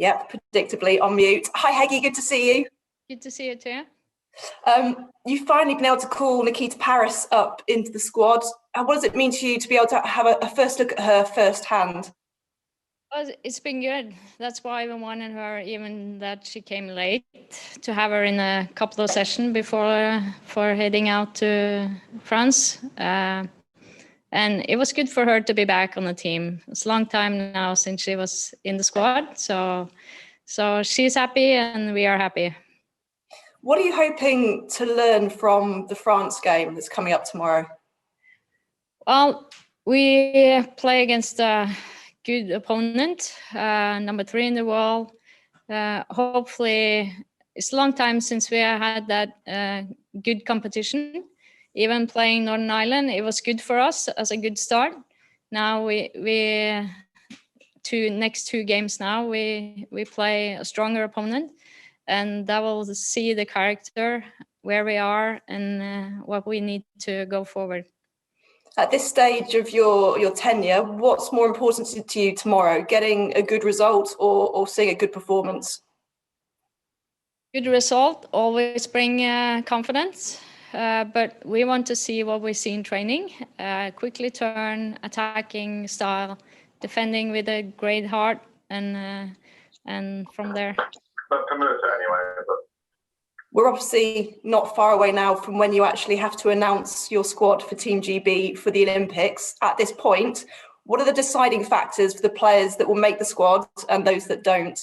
Yep, predictably on mute. Hi, Hege, good to see you. Good to see you too. You've finally been able to call Nikita Paris up into the squad. What does it mean to you to be able to have a first look at her firsthand? Well, it's been good. That's why I wanted her, even that she came late, to have her in a couple of sessions before heading out to France. And it was good for her to be back on the team. It's a long time now since she was in the squad. So she's happy and we are happy. What are you hoping to learn from the France game that's coming up tomorrow? Well, we play against a good opponent, number 3 in the world. Hopefully, it's a long time since we had that good competition. Even playing Northern Ireland, it was good for us as a good start. Now next two games now we play a stronger opponent, and that will see the character, where we are, and what we need to go forward. At this stage of your tenure, what's more important to you tomorrow, getting a good result or seeing a good performance? Good result always bring confidence, but we want to see what we see in training. Quickly turn, attacking style, defending with a great heart, and from there. We're obviously not far away now from when you actually have to announce your squad for Team GB for the Olympics. At this point, what are the deciding factors for the players that will make the squad and those that don't?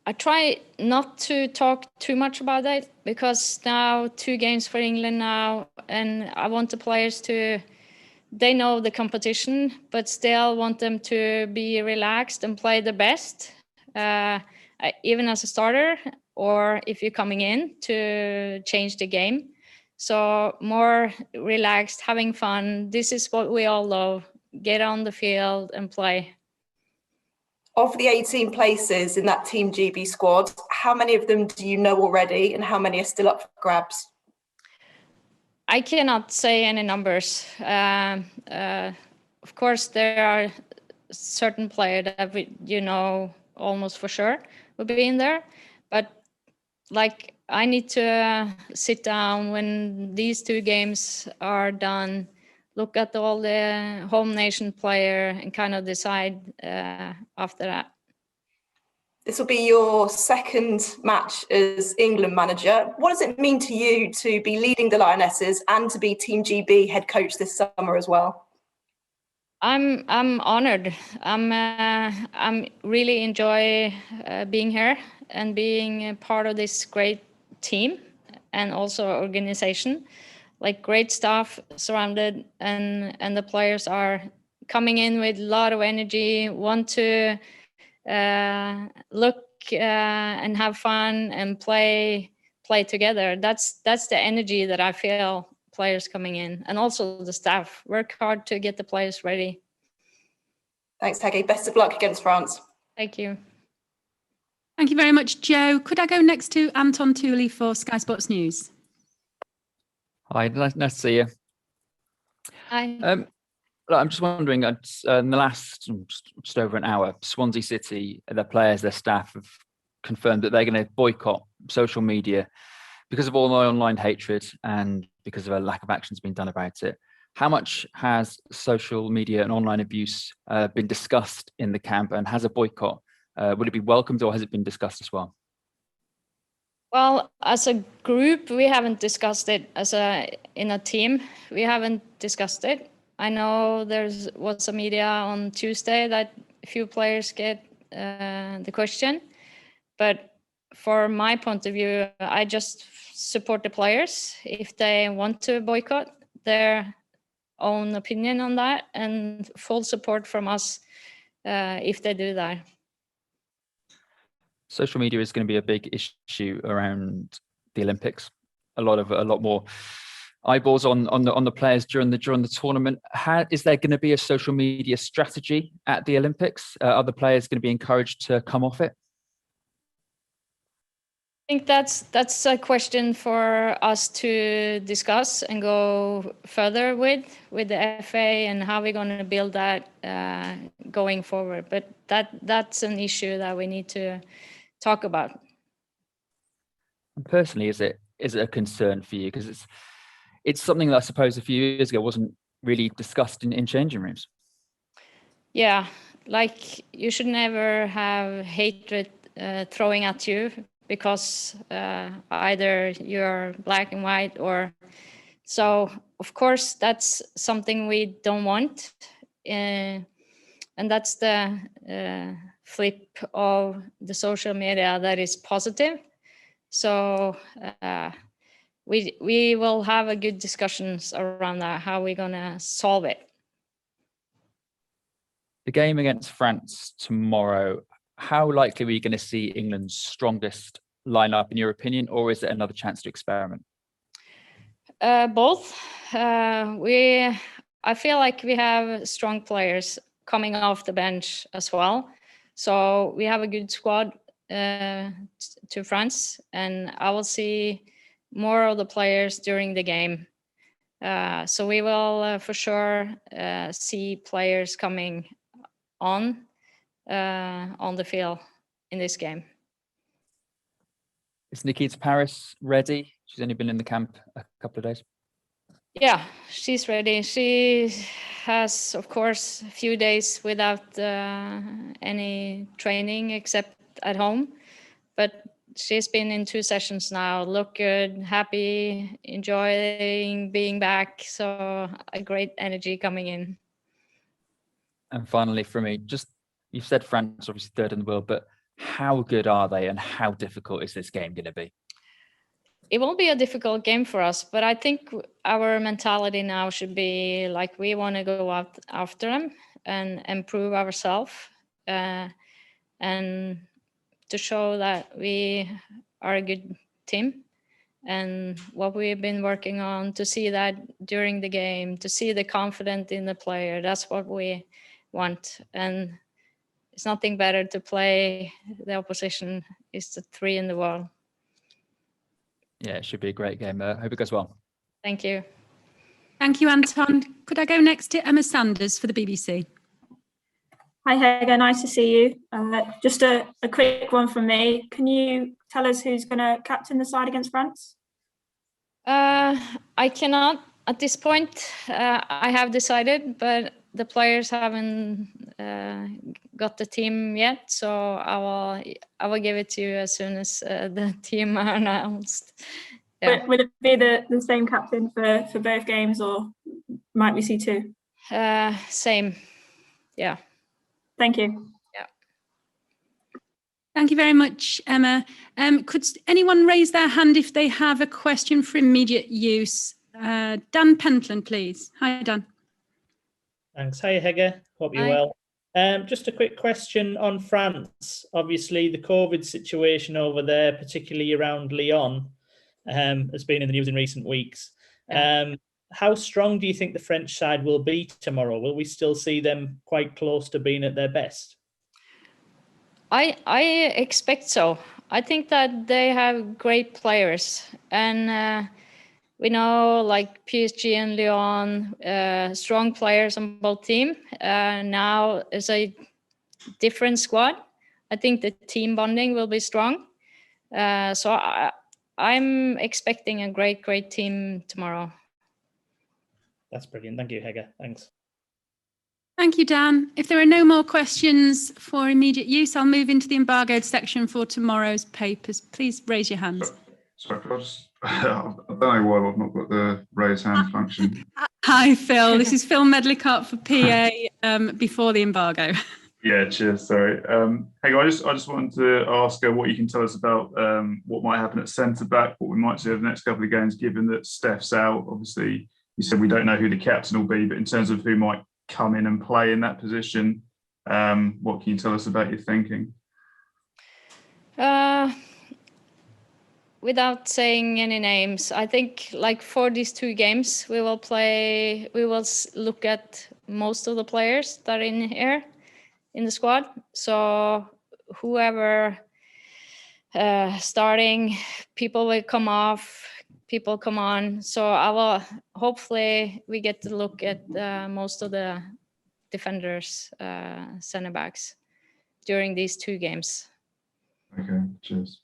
I try not to talk too much about it, because now 2 games for England now, and I want the players they know the competition, but still want them to be relaxed and play the best, even as a starter, or if you're coming in to change the game. So more relaxed, having fun. This is what we all love. Get on the field and play. Of the 18 places in that Team GB squad, how many of them do you know already and how many are still up for grabs? I cannot say any numbers. Of course, there are certain players that almost for sure will be in there. But like, I need to sit down when these 2 games are done, look at all the home nation player and kind of decide after that. This will be your second match as England manager. What does it mean to you to be leading the Lionesses and to be Team GB head coach this summer as well? I'm honored. I'm really enjoy being here and being a part of this great team and also organization. Like, great staff surrounded, and the players are coming in with a lot of energy, want to look and have fun and play together. That's the energy that I feel players coming in, and also the staff work hard to get the players ready. Thanks, Hege. Best of luck against France. Thank you. Thank you very much, Joe. Could I go next to Anton Tooley for Sky Sports News? Hi, nice to see you. Hi. I'm just wondering, in the last just over an hour, Swansea City, their players, their staff have confirmed that they're going to boycott social media because of all the online hatred and because of a lack of actions being done about it. How much has social media and online abuse been discussed in the camp, and has a boycott, would it be welcomed, or has it been discussed as well? Well, as a group, we haven't discussed it. In a team, we haven't discussed it. I know was a media on Tuesday that a few players get the question, but for my point of view, I just support the players if they want to boycott, their own opinion on that, and full support from us if they do that. Social media is going to be a big issue around the Olympics. A lot more eyeballs on the players during the tournament. Is there going to be a social media strategy at the Olympics? Are the players going to be encouraged to come off it? think that's a question for us to discuss and go further with the FA and how we're going to build that going forward. But that's an issue that we need to talk about. And personally, is it a concern for you? Because it's something that I suppose a few years ago wasn't really discussed in changing rooms. Yeah, like you should never have hatred throwing at you because either you're black and white or so. Of course, that's something we don't want, and that's the flip of the social media that is positive. So we will have a good discussions around that, how we're gonna solve it. The game against France tomorrow, how likely are we going to see England's strongest lineup in your opinion, or is it another chance to experiment? Both. I feel like we have strong players coming off the bench as well. So we have a good squad to France, and I will see more of the players during the game. So we will for sure see players coming on the field in this game. Is Nikita Paris ready? She's only been in the camp a couple of days. Yeah, she's ready. She has, of course, a few days without any training except at home. But she's been in 2 sessions now, look good, happy, enjoying being back. So a great energy coming in. And finally, for me, just you've said France obviously third in the world, but how good are they and how difficult is this game going to be? It will be a difficult game for us, but I think our mentality now should be like we want to go out after them and improve ourselves and to show that we are a good team and what we've been working on, to see that during the game, to see the confidence in the player. That's what we want. And it's nothing better to play the opposition is the 3 in the world. Yeah, it should be a great game. Hope it goes well. Thank you. Thank you, Anton. Could I go next to Emma Sanders for the BBC? Hi, Hege. Nice to see you. Just a quick one from me. Can you tell us who's going to captain the side against France? I cannot at this point. I have decided, but the players haven't got the team yet. So I will give it to you as soon as the team are announced. Yeah. Would it be the same captain for both games, or might we see 2? Same. Yeah. Thank you. Yeah. Thank you very much, Emma. Could anyone raise their hand if they have a question for immediate use? Dan Pentland, please. Hi, Dan. Thanks. Hi, Hege. Hope you're well. Just a quick question on France. Obviously, the COVID situation over there, particularly around Lyon, has been in the news in recent weeks. How strong do you think the French side will be tomorrow? Will we still see them quite close to being at their best? I expect so. I think that they have great players, and we know like PSG and Lyon, strong players on both teams. Now it's a different squad. I think the team bonding will be strong. So I'm expecting a great team tomorrow. That's brilliant. Thank you, Hege. Thanks. Thank you, Dan. If there are no more questions for immediate use, I'll move into the embargoed section for tomorrow's papers. Please raise your hands. Sorry, I don't know why I've not got the raise hand function. Hi, Phil. This is Phil Medlicott for PA before the embargo. Yeah, cheers. Sorry. Hey, I just wanted to ask what you can tell us about what might happen at centre back, what we might see over the next couple of games, given that Steph's out. Obviously, you said we don't know who the captain will be, but in terms of who might come in and play in that position, what can you tell us about your thinking? Without saying any names, I think like for these 2 games, we will look at most of the players that are in here in the squad. So whoever starting, people will come off, people come on. So hopefully we get to look at most of the defenders, center backs during these 2 games. Okay, cheers.